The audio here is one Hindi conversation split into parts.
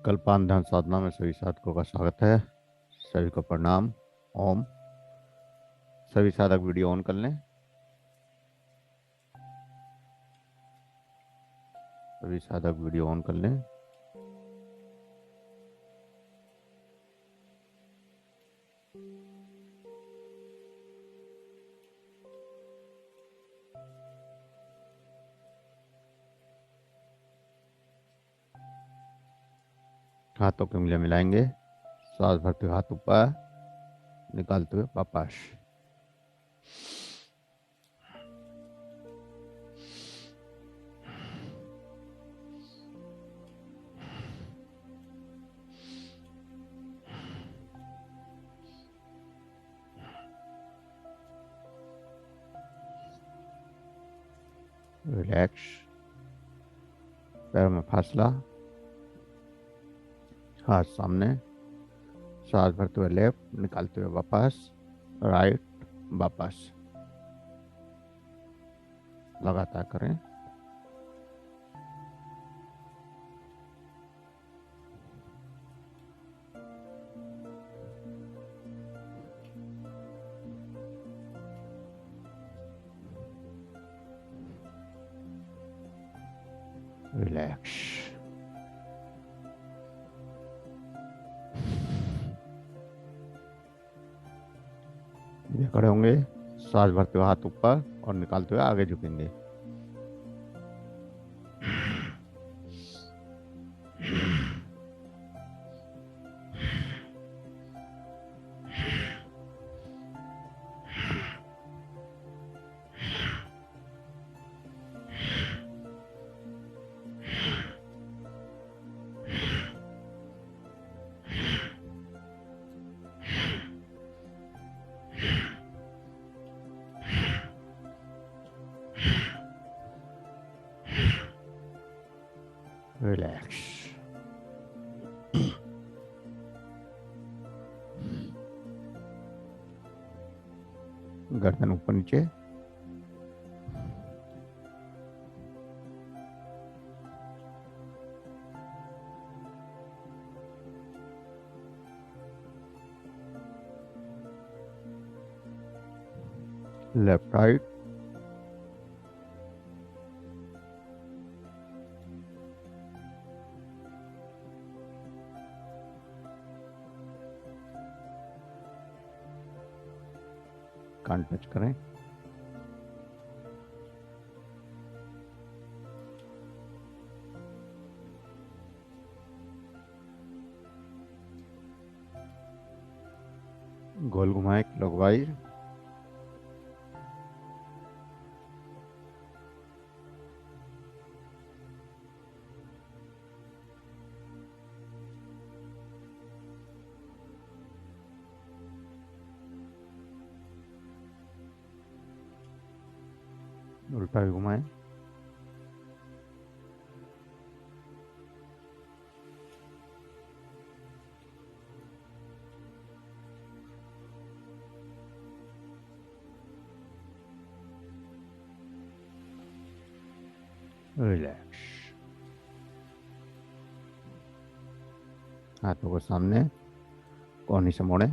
कल्पांत ध्यान साधना में सभी साधकों का स्वागत है। सभी को प्रणाम। ओम। सभी साधक वीडियो ऑन कर लें। सभी साधक वीडियो ऑन कर लें। हाथों के उंगलियां मिलाएंगे। सांस भरते हुए हाथ ऊपर, निकालते हुए वापस। रिलैक्स। पैरों में फासला। हाथ सामने। सांस भरते हुए लेफ्ट, निकालते हुए वापस। राइट, वापस। लगातार करें। रिलैक्स। ये खड़े होंगे। सांस भरते हुए हाथ ऊपर और निकालते हुए आगे झुकेंगे। रिलैक्स। गर्दन ऊपर नीचे। Left right. कान टच करें। गोल घुमाएं क्लॉकवाइज। उल्टा भी घुमाएं। रिलैक्स। हाथों को सामने कोहनी से मोड़ें।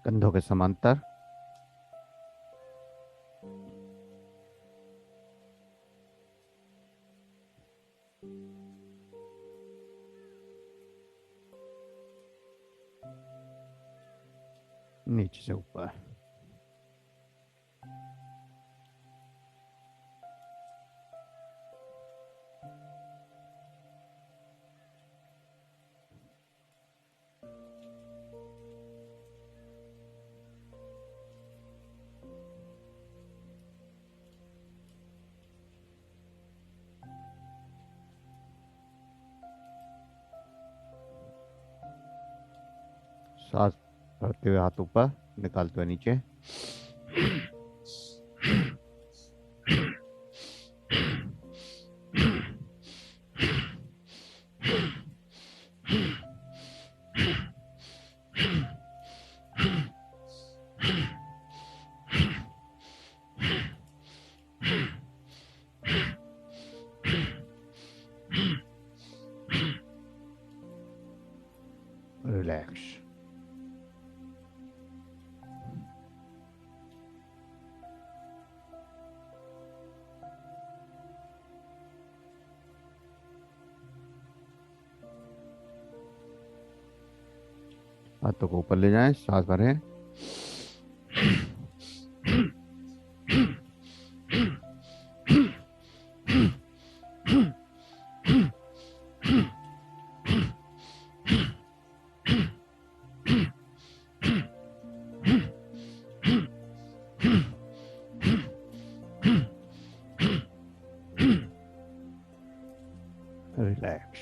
कंधों के समांतर। नीचे से ऊपर। सांस भरते हुए हाथ ऊपर, निकालते हुए नीचे। रिलैक्स। हाथों को ऊपर ले जाएं, सांस भरें। रिलैक्स।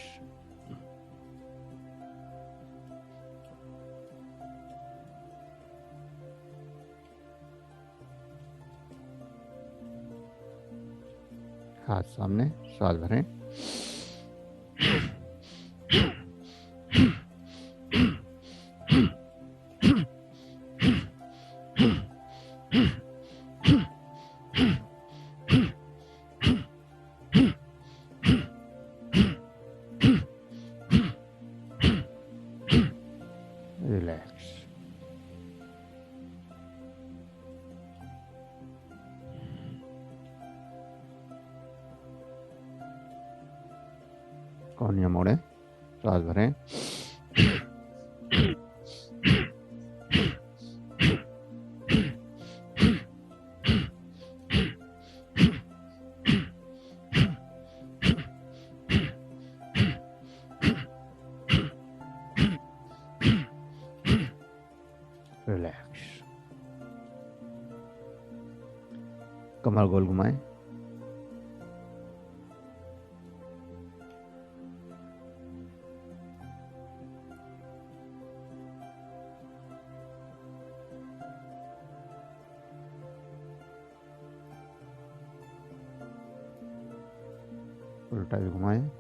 हाथ सामने, सांस भरें। रिलैक्स। कोहनियां मोड़ें, सांस भरें। रिलैक्स। कमर गोल घुमाएं। उल्टा भी घुमाएं।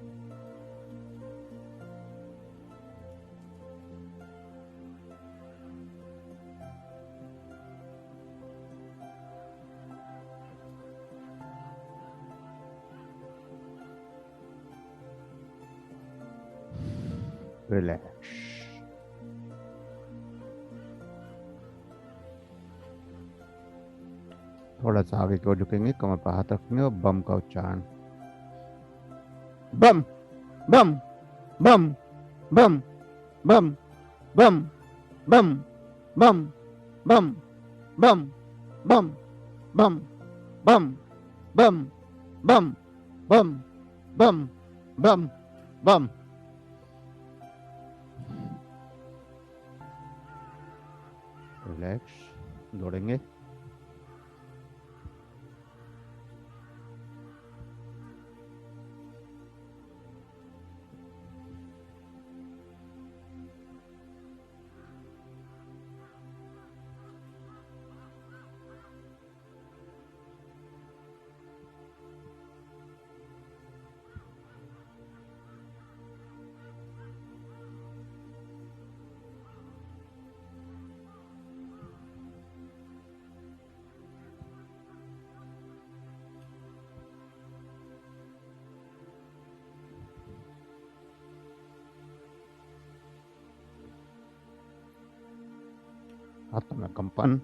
रिलैक्स। थोड़ा सा आगे की ओर झुकेंगे, कमर पर हाथ रखेंगे और बम का उच्चारण। बम बम बम बम बम बम बम बम बम बम बम बम बम बम बम बम बम बम बम। रिलैक्स। दौड़ेंगे। हाथों में कंपन।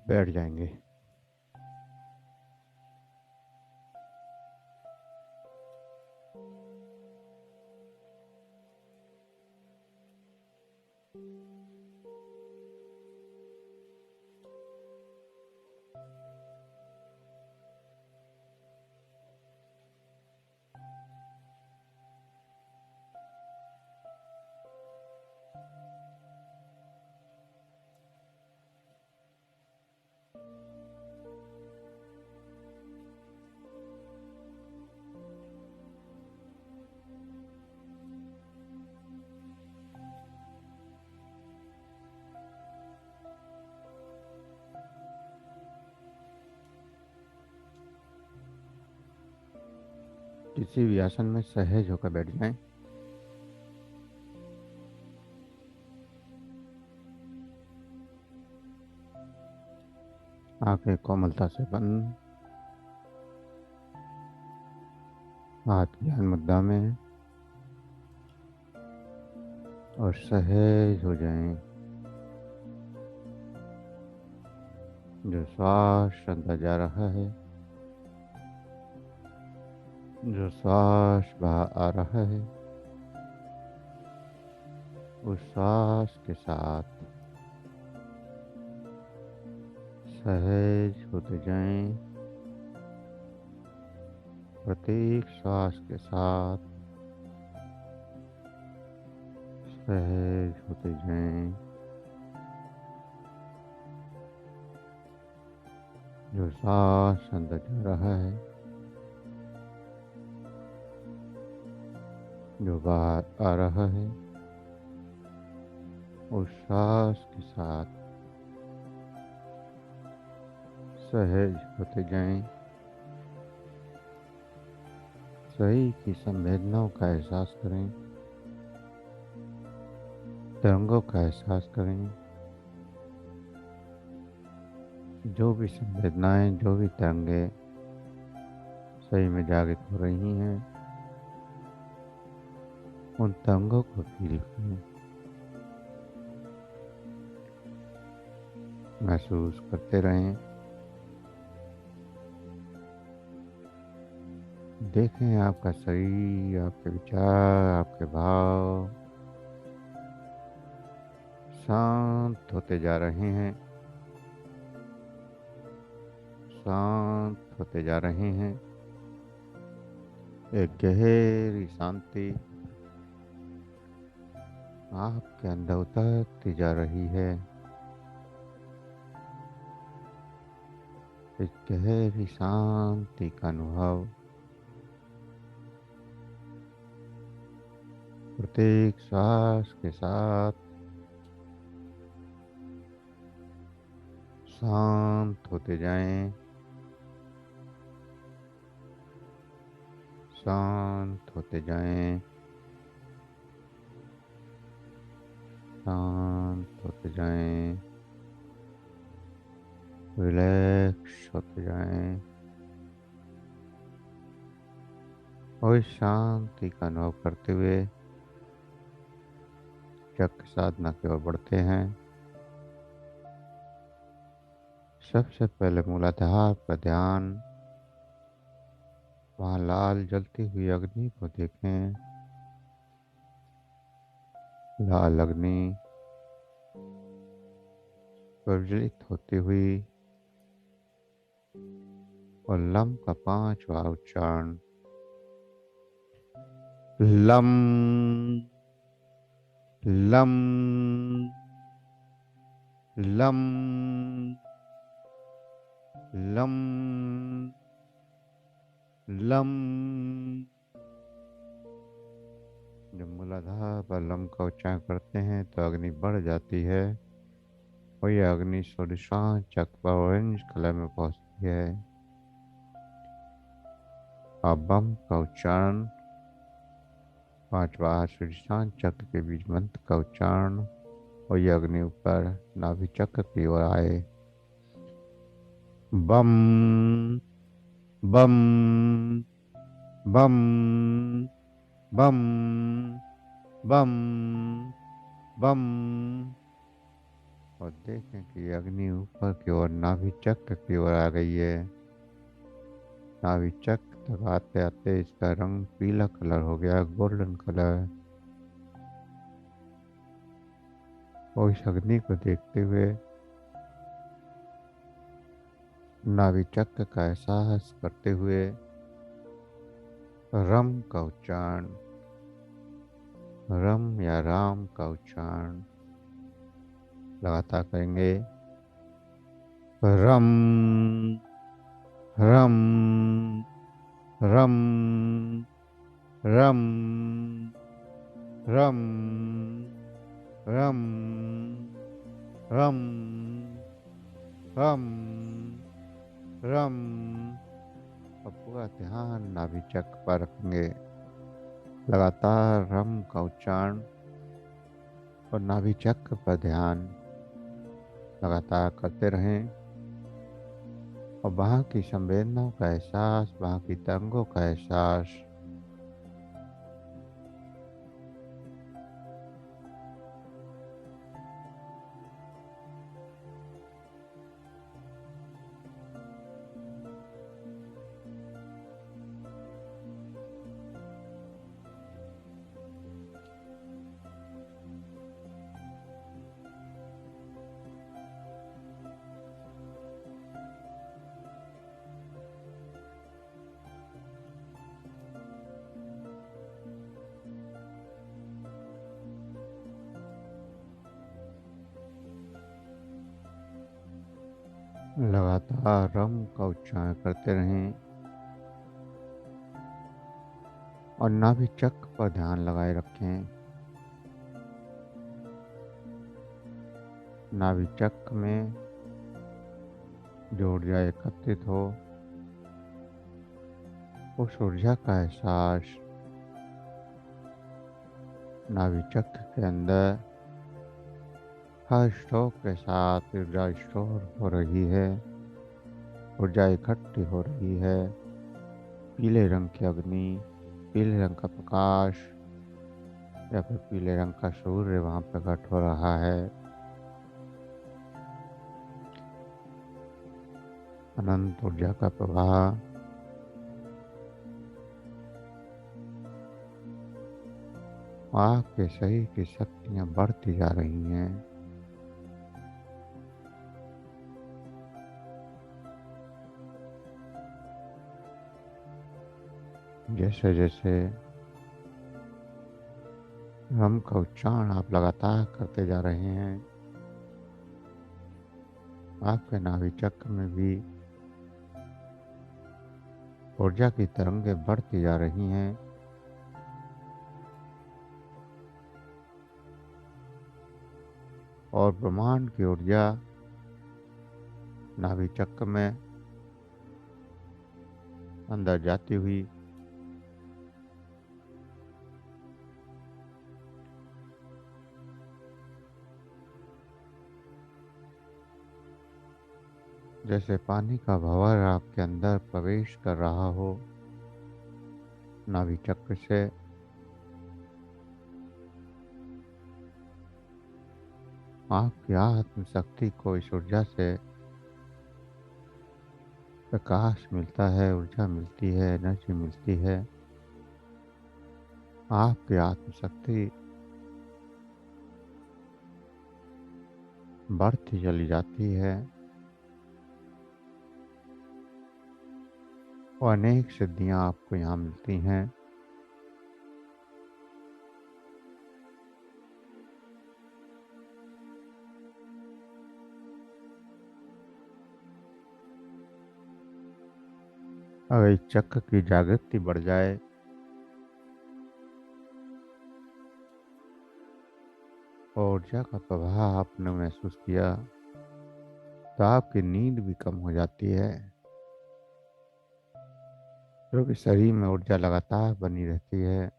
बैठ जाएंगे। किसी भी आसन में सहज होकर बैठ जाएं। आंखें कोमलता से बंद, हाथ ज्ञान मुद्रा में, और सहज हो जाएं। जो श्वास अंदर जा रहा है, जो श्वास बाहर आ रहा है, उस श्वास के साथ सहज होते जाएं। प्रत्येक श्वास के साथ सहज होते जाएं। जो सांस अंदर जा रहा है, जो बाहर आ रहा है, उस सांस के साथ सहज होते जाएं। शरीर की संवेदनाओं का एहसास करें, तरंगों का एहसास करें। जो भी संवेदनाएं, जो भी तरंगे शरीर में जागृत हो रही हैं, उन तरंगों को फील करें, महसूस करते रहें। देखें आपका शरीर, आपके विचार, आपके भाव शांत होते जा रहे हैं, शांत होते जा रहे हैं। एक गहरी शांति आपके अंदर उतरती जा रही है। इस गहरी शांति का अनुभव प्रत्येक श्वास के साथ शांत होते जाएं, शांत होते जाएं, शांत होते जाएं, रिलैक्स होते जाएं। और इस शांति का अनुभव करते हुए चक्र साधना की ओर बढ़ते हैं। सबसे पहले मूलाधार पर ध्यान, वहां लाल जलती हुई अग्नि को देखें। लाल अग्नि प्रज्वलित होती हुई, और लम का 5वां उच्चारण, lump lump lump lump lump. जब मूलाधार पर लम का उच्चारण करते हैं तो अग्नि बढ़ जाती है, और यह अग्नि सूर्यशांत चक्र पर ऑरेंज कलर में पहुंचती है। अब बम का उच्चारण, 5वां सूर्यशांत चक्र के बीच मंत्र का उच्चारण, और यह अग्नि ऊपर नाभि चक्र की ओर आए। बम बम बम बम बम बम। और देखें कि अग्नि ऊपर की ओर नाभि चक्र की ओर आ गई है। नाभि चक्र तक आते आते इसका रंग पीला कलर हो गया, गोल्डन कलर। और इस अग्नि को देखते हुए नाभि चक्र का एहसास करते हुए रम का उच्चारण, रम या राम का उच्चारण लगातार करेंगे। रम रम रम रम रम रम रम रम रम। और पूरा ध्यान नाभिचक्र पर रखेंगे। लगातार रम का उच्चारण और नाभिचक्र पर ध्यान लगातार करते रहें और वहाँ की संवेदनाओं का एहसास, वहाँ की तरंगों का एहसास लगातार रम का उच्चारण करते रहें और नाभिचक्र पर ध्यान लगाए रखें। नाभिचक्र में जो ऊर्जा एकत्रित हो, उस ऊर्जा का एहसास नाभिचक्र के अंदर हर स्ट्रोक के साथ ऊर्जा स्टोर हो रही है, ऊर्जा इकट्ठी हो रही है। पीले रंग की अग्नि, पीले रंग का प्रकाश या फिर पीले रंग का सूर्य वहां प्रकट हो रहा है। अनंत ऊर्जा का प्रवाह आपके शरीर की शक्तियां बढ़ती जा रही हैं। जैसे जैसे रम का उच्चारण आप लगातार करते जा रहे हैं, आपके नाभि चक्र में भी ऊर्जा की तरंगें बढ़ती जा रही हैं। और ब्रह्मांड की ऊर्जा नाभि चक्र में अंदर जाती हुई जैसे पानी का भंवर आपके अंदर प्रवेश कर रहा हो, नाभि चक्र से आपकी आत्म शक्ति को इस ऊर्जा से प्रकाश मिलता है, ऊर्जा मिलती है, एनर्जी मिलती है। आपकी आत्म शक्ति बढ़ती चली जाती है और अनेक सिद्धियां आपको यहाँ मिलती हैं। अगर इस चक्र की जागृति बढ़ जाए और ऊर्जा का प्रवाह आपने महसूस किया तो आपकी नींद भी कम हो जाती है, क्योंकि शरीर में ऊर्जा लगातार बनी रहती है।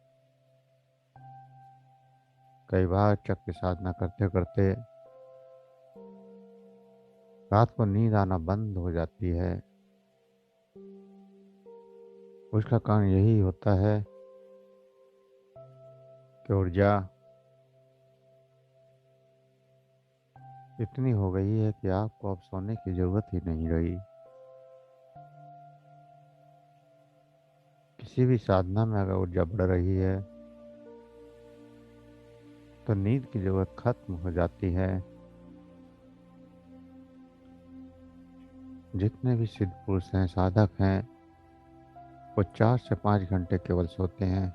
कई बार चक्र साधना करते करते रात को नींद आना बंद हो जाती है। उसका कारण यही होता है कि ऊर्जा इतनी हो गई है कि आपको अब सोने की जरूरत ही नहीं रही। किसी भी साधना में अगर ऊर्जा बढ़ रही है तो नींद की जरूरत खत्म हो जाती है। जितने भी सिद्ध पुरुष हैं, साधक हैं, वो 4 से 5 घंटे केवल सोते हैं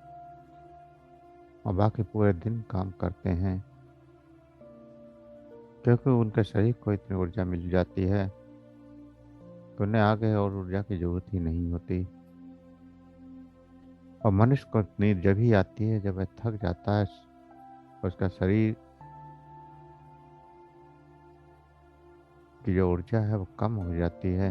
और बाकी पूरे दिन काम करते हैं, क्योंकि उनके शरीर को इतनी ऊर्जा मिल जाती है कि उन्हें आगे और ऊर्जा की जरूरत ही नहीं होती। और मनुष्य को नींद जब ही आती है जब वह थक जाता है, उसका शरीर की जो ऊर्जा है वो कम हो जाती है।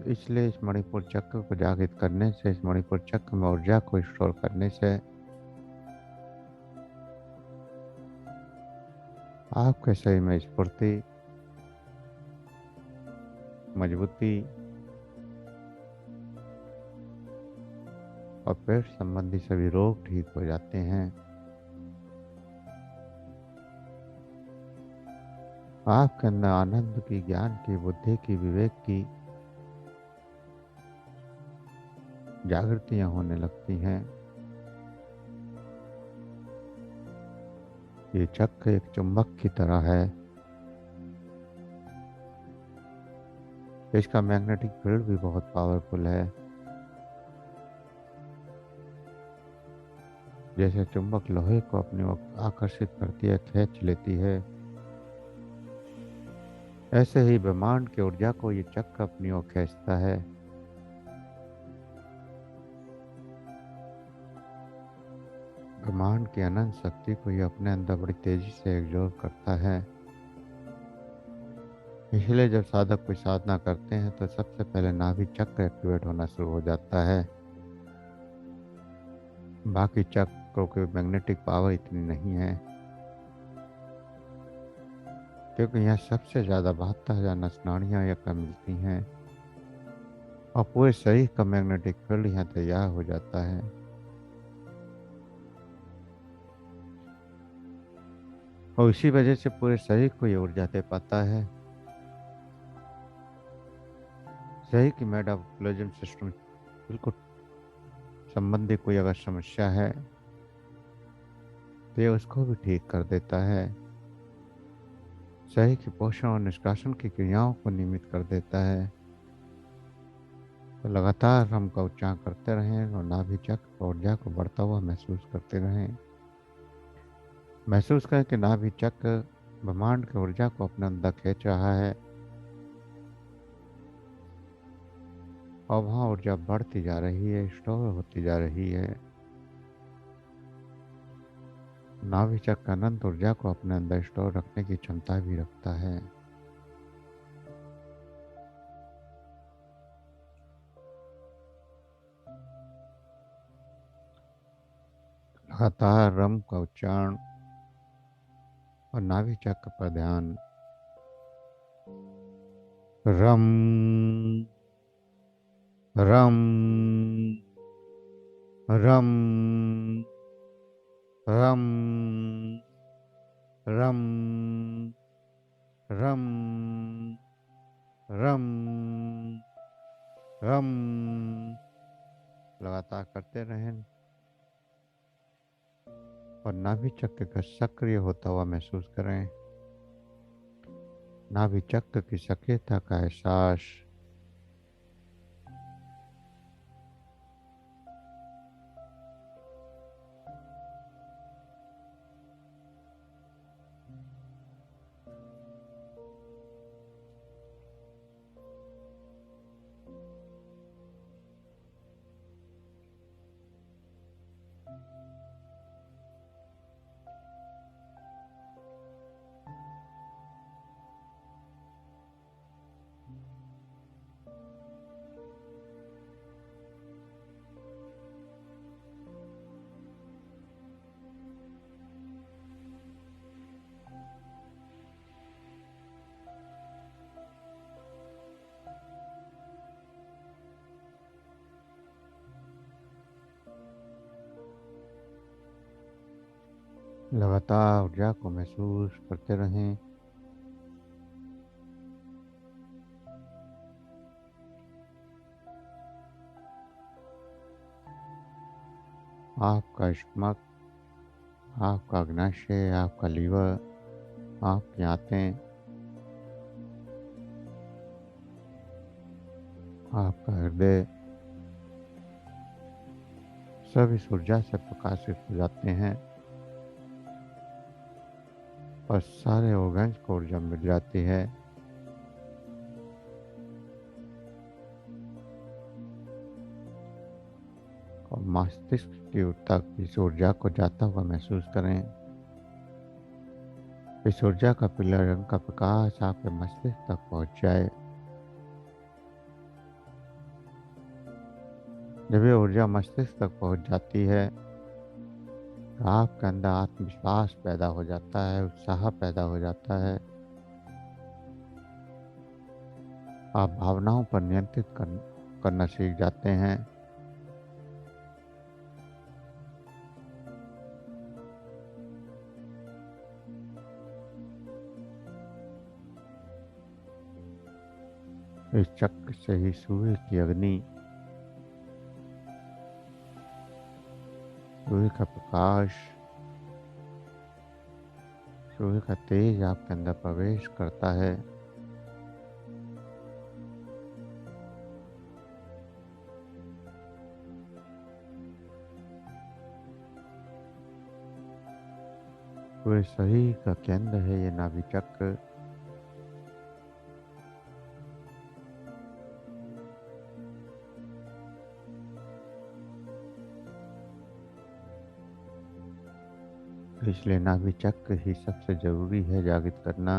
इसलिए इस मणिपुर चक्र को जागृत करने से, इस मणिपुर चक्र में ऊर्जा को स्टोर करने से आपके शरीर में स्फूर्ति, मजबूती और पेट संबंधी सभी रोग ठीक हो जाते हैं। आपके अंदर आनंद की, ज्ञान की, बुद्धि की, विवेक की जागृतियां होने लगती हैं। ये चक्र एक चुंबक की तरह है। इसका मैग्नेटिक फील्ड भी बहुत पावरफुल है। जैसे चुंबक लोहे को अपनी ओर आकर्षित करती है, खींच लेती है, ऐसे ही ब्रह्मांड की ऊर्जा को ये चक्र अपनी ओर खींचता है। ब्रह्मांड की अनंत शक्ति को ये अपने अंदर बड़ी तेजी से एग्जॉर्ब करता है। इसलिए जब साधक कोई साधना करते हैं तो सबसे पहले नाभि चक्र एक्टिवेट होना शुरू हो जाता है। बाकी चक्रों की मैग्नेटिक पावर इतनी नहीं है, क्योंकि यहाँ सबसे ज्यादा 72,000 नसनाड़ियाँ यहाँ मिलती हैं और पूरे शरीर का मैग्नेटिक फील्ड यहाँ तैयार हो जाता है। और इसी वजह से पूरे शरीर को ये ऊर्जा दे पाता है। शरीर की मेटाबॉलिज्म सिस्टम बिल्कुल संबंधी कोई अगर समस्या है तो ये उसको भी ठीक कर देता है। शरीर की पोषण और निष्कासन की क्रियाओं को नियमित कर देता है। तो लगातार हम का उच्चारण करते रहें और नाभि चक्र ऊर्जा को बढ़ता हुआ महसूस करते रहें। महसूस करें कि नाभि चक्र ब्रह्मांड की ऊर्जा को अपने अंदर खींच रहा है और वहाँ ऊर्जा बढ़ती जा रही है, स्टोर होती जा रही है। नाभि चक्र अनंत ऊर्जा को अपने अंदर स्टोर रखने की क्षमता भी रखता है। लगातार रम का उच्चारण और नाभि चक्र पर ध्यान। रम रम रम रम रम रम रम रम लगातार करते रहें और नाभि चक्र का सक्रिय होता हुआ महसूस करें। नाभि चक्र की सक्रियता का एहसास लगातार ऊर्जा को महसूस करते रहें। आपका स्टमक, आपका अग्नाशय, आपका लीवर, आपकी आंतें, आपका हृदय सब इस ऊर्जा से प्रकाशित हो जाते हैं और सारे ऑर्गन्स को ऊर्जा मिल जाती है। और मस्तिष्क की ओर तक इस ऊर्जा को जाता हुआ महसूस करें। इस ऊर्जा का पीला रंग का प्रकाश आपके मस्तिष्क तक पहुंच जाए जब ये ऊर्जा मस्तिष्क तक पहुंच जाती है तो आपके अंदर आत्मविश्वास पैदा हो जाता है, उत्साह पैदा हो जाता है। आप भावनाओं पर करना सीख जाते हैं। इस चक्र से ही सूर्य की अग्नि, सूर्य का प्रकाश, सूर्य का तेज आपके अंदर प्रवेश करता है। पूरे शरीर का केंद्र है ये नाभि चक्र। इसलिए नाभि चक्र ही सबसे जरूरी है जागृत करना।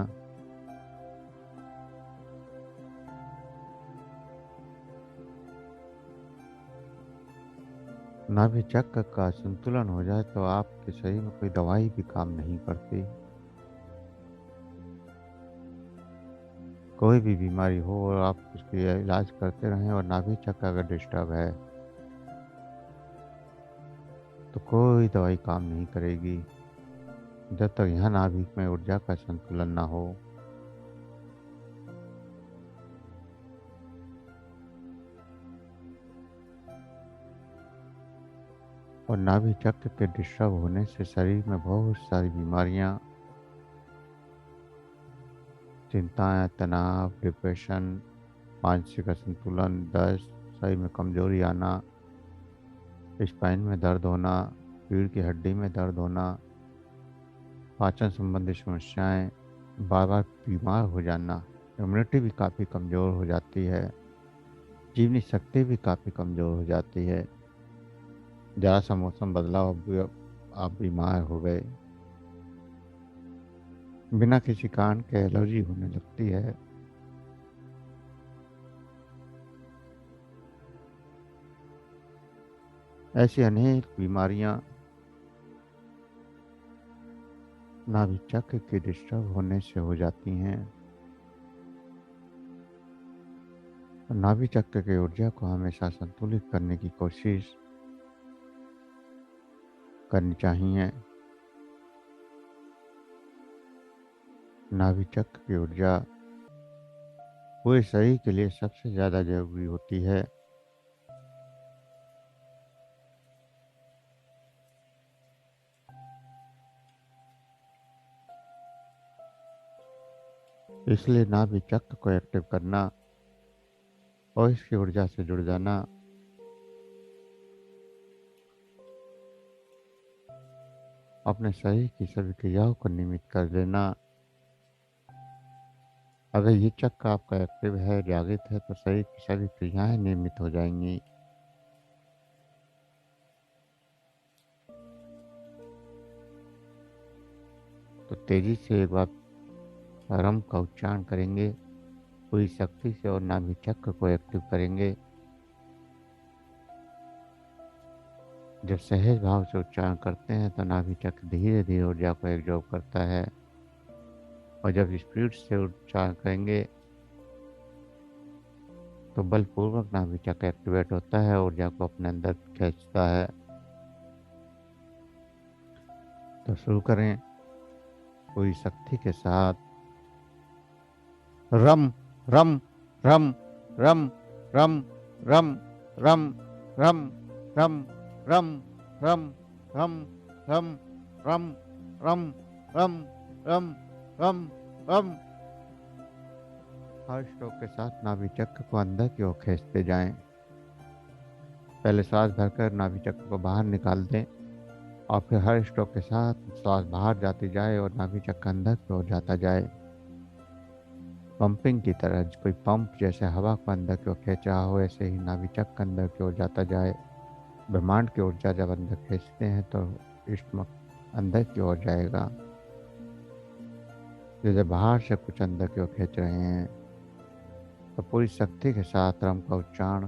नाभि चक्र का संतुलन हो जाए तो आपके शरीर में कोई दवाई भी काम नहीं करती। कोई भी बीमारी हो और आप उसके इलाज करते रहें और नाभि चक्र अगर डिस्टर्ब है तो कोई दवाई काम नहीं करेगी जब तक यहाँ नाभि में ऊर्जा का संतुलन ना हो। और नाभि चक्र के डिस्टर्ब होने से शरीर में बहुत सारी बीमारियां, चिंताएं, तनाव, डिप्रेशन, मानसिक असंतुलन, दस्त, शरीर में कमजोरी आना, स्पाइन में दर्द होना, रीढ़ की हड्डी में दर्द होना, पाचन संबंधी समस्याएं, बार बार बीमार हो जाना, इम्यूनिटी भी काफ़ी कमज़ोर हो जाती है, जीवनी शक्ति भी काफ़ी कमज़ोर हो जाती है। जरा सा मौसम बदलाव आप बीमार हो गए, बिना किसी कारण के एलर्जी होने लगती है। ऐसी अनेक बीमारियां नाभि चक्र के डिस्टर्ब होने से हो जाती हैं। नाभि चक्र की ऊर्जा को हमेशा संतुलित करने की कोशिश करनी चाहिए। नाभि चक्र की ऊर्जा पूरे शरीर के लिए सबसे ज़्यादा जरूरी होती है। इसलिए नाभि चक्र को एक्टिव करना और इसकी ऊर्जा से जुड़ जाना अपने शरीर की सभी क्रियाओं को नियमित कर लेना। अगर ये चक्र आपका एक्टिव है, जागृत है, तो शरीर की सभी क्रियाएं नियमित हो जाएंगी। तो तेजी से एक बार रम का उच्चारण करेंगे, पूरी शक्ति से, और नाभि चक्र को एक्टिव करेंगे। जब सहज भाव से उच्चारण करते हैं तो नाभि चक्र धीरे धीरे ऊर्जा को एब्जॉर्ब करता है, और जब स्पीड से उच्चारण करेंगे तो बलपूर्वक नाभि चक्र एक्टिवेट होता है, ऊर्जा को अपने अंदर खींचता है। तो शुरू करें पूरी शक्ति के साथ। रम रम रम रम रम रम रम रम रम रम रम रम रम रम रम रम रम रम रम। हर स्ट्रोक के साथ नाभि चक्र को अंदर की ओर खींचते जाएं। पहले सांस भरकर नाभि चक्र को बाहर निकाल दें और फिर हर स्ट्रोक के साथ सांस बाहर जाती जाए और नाभि चक्र अंदर की ओर जाता जाए। पंपिंग की तरह, कोई पंप जैसे हवा को अंदर की ओर खींच रहा हो, ऐसे ही नाभि चक्र अंदर की ओर जाता जाए। ब्रह्मांड की ऊर्जा जब अंदर खींचते हैं तो इष्ट अंदर की ओर जाएगा। जैसे बाहर से कुछ अंदर की ओर खींच रहे हैं, तो पूरी शक्ति के साथ रम का उच्चारण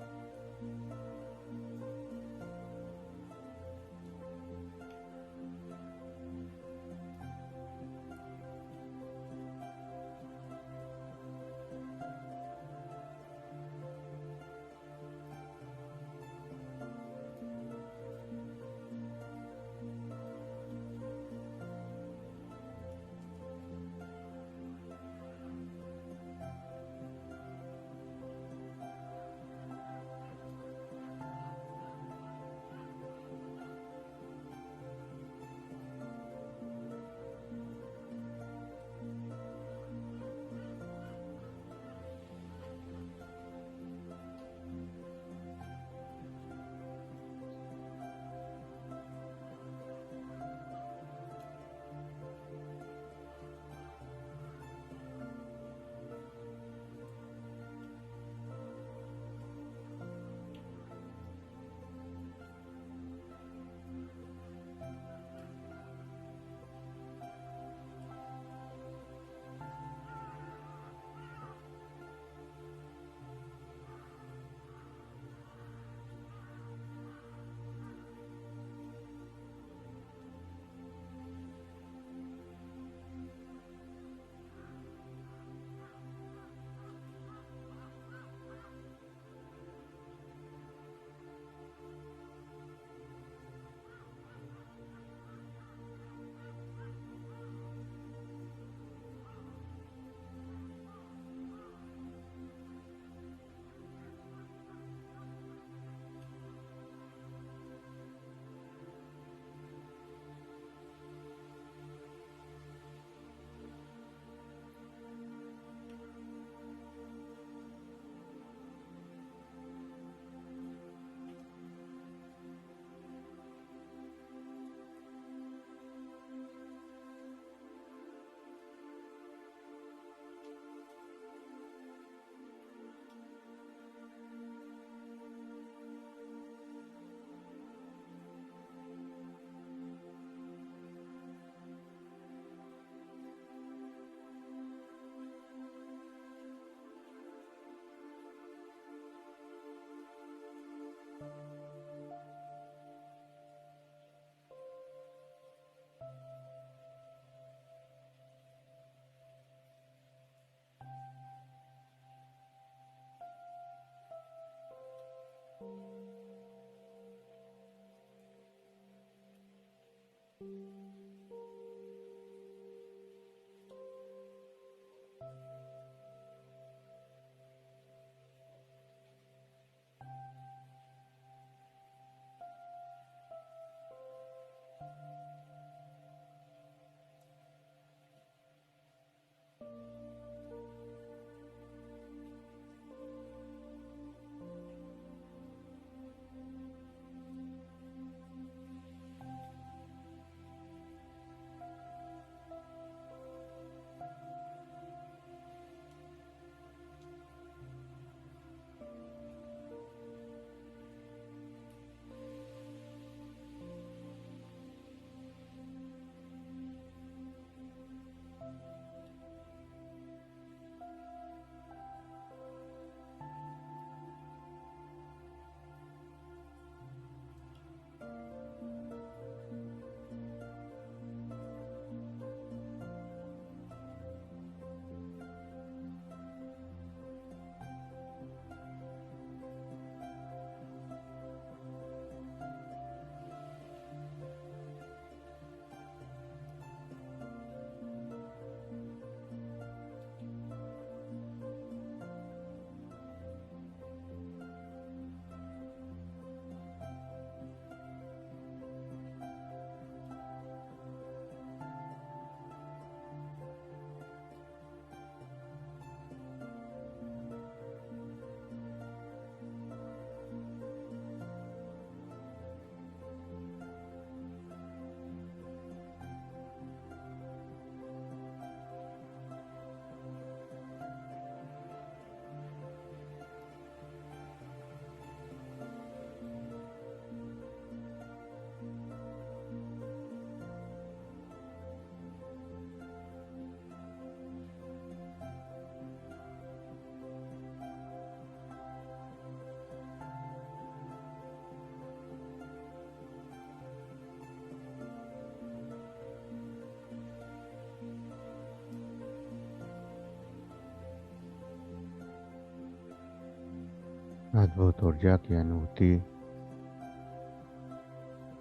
अद्भुत ऊर्जा की अनुभूति,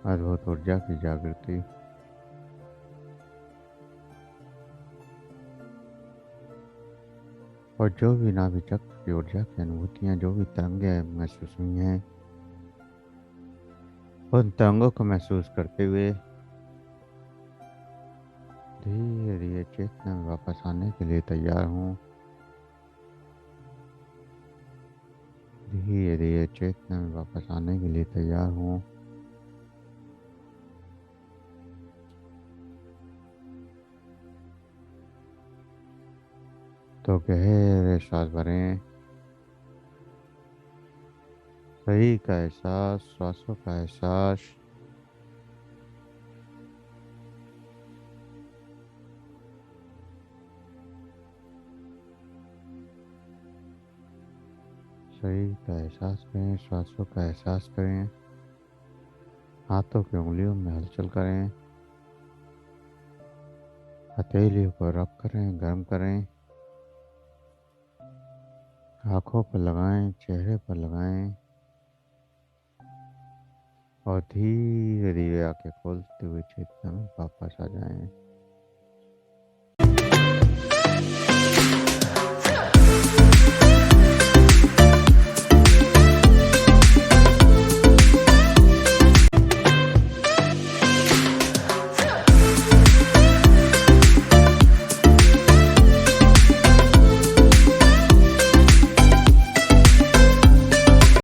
अद्भुत ऊर्जा की जागृति। और जो भी नाभि चक्र की ऊर्जा की अनुभूतियां, जो भी तरंगें महसूस हुई हैं, उन तरंगों को महसूस करते हुए धीरे धीरे चेतना में वापस आने के लिए तैयार हूँ। धीरे धीरे चेतना में वापस आने के लिए तैयार हूँ। तो गहरे सांस भरें। शरीर का एहसास, श्वासों का एहसास। शरीर का एहसास करें, श्वासों का एहसास करें। हाथों की उंगलियों में हलचल करें। हथेलियों को रब करें, गर्म करें। आँखों पर लगाएं, चेहरे पर लगाएं और धीरे धीरे आंखें खोलते हुए चेतना में वापस आ जाएं।